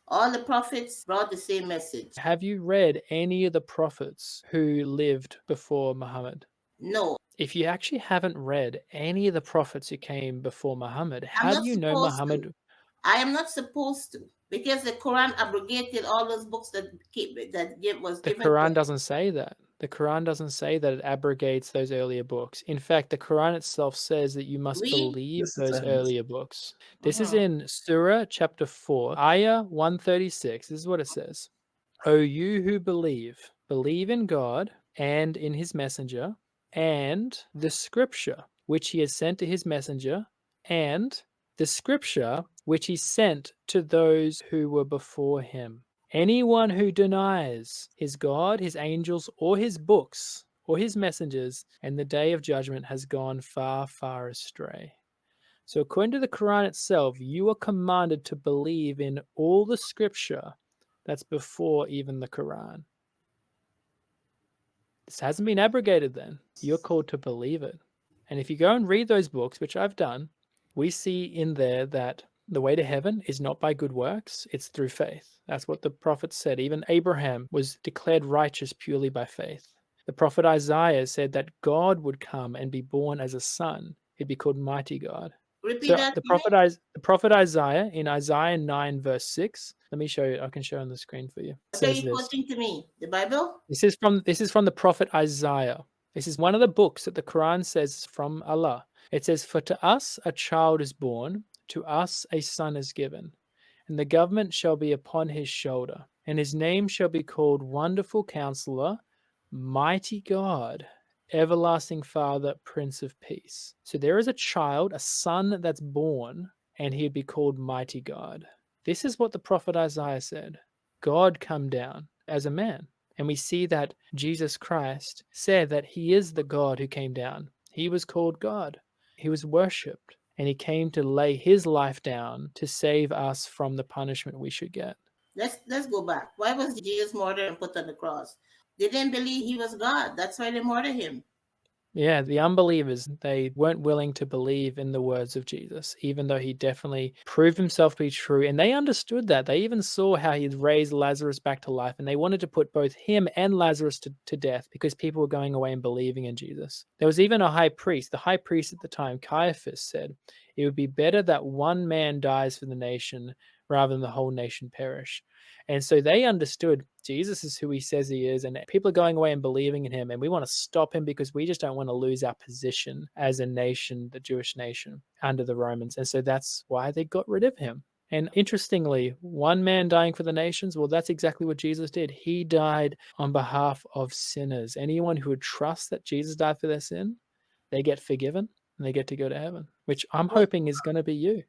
All the prophets brought the same message. Have you read any of the prophets who lived before Muhammad? No, If you actually haven't read any of the prophets who came before Muhammad, I'm how do not you know supposed to. Muhammad? I am not supposed to, because the Quran abrogated all those books was The given to Quran us. doesn't say that. The Quran doesn't say that it abrogates those earlier books. In fact, the Quran itself says that you must Read. believe Yes, it those says. earlier books. This is Mhm. in Surah chapter 4, Ayah 136. This is what it says. O you who believe in God and in his messenger, and the scripture which he has sent to his messenger, and the scripture which he sent to those who were before him. Anyone who denies his God, his angels, or his books, or his messengers, and the day of judgment has gone far, far astray. So, according to the Quran itself, you are commanded to believe in all the scripture that's before even the Quran. This hasn't been abrogated then. You're called to believe it. And if you go and read those books, which I've done, we see in there that the way to heaven is not by good works, it's through faith. That's what the prophet said. Even Abraham was declared righteous purely by faith. The prophet Isaiah said that God would come and be born as a son. He'd be called Mighty God. Repeat So that the to me. prophet Isaiah in Isaiah 9 verse 6, let me show you, I can show on the screen for you. It What are says you this. quoting to me? The Bible? This is from the prophet Isaiah. This is one of the books that the Quran says is from Allah. It says, "For to us a child is born, to us a son is given, and the government shall be upon his shoulder, and his name shall be called Wonderful Counselor, Mighty God, Everlasting Father, Prince of Peace." So there is a child, a son that's born, and he'd be called Mighty God. This is what the prophet Isaiah said. God come down as a man. And we see that Jesus Christ said that he is the God who came down. He was called God. He was worshipped. And he came to lay his life down to save us from the punishment we should get. Let's go back. Why was Jesus murdered and put on the cross? They didn't believe he was God. That's why they murdered him. Yeah, the unbelievers, they weren't willing to believe in the words of Jesus, even though he definitely proved himself to be true. And they understood that. They even saw how he'd raised Lazarus back to life, and they wanted to put both him and Lazarus to death because people were going away and believing in Jesus. There was even a high priest. The high priest at the time, Caiaphas, said, "It would be better that one man dies for the nation rather than the whole nation perish." And so they understood Jesus is who he says he is, and people are going away and believing in him. And we want to stop him because we just don't want to lose our position as a nation, the Jewish nation, under the Romans. And so that's why they got rid of him. And interestingly, one man dying for the nations, well, that's exactly what Jesus did. He died on behalf of sinners. Anyone who would trust that Jesus died for their sin, they get forgiven and they get to go to heaven, which I'm hoping is going to be you.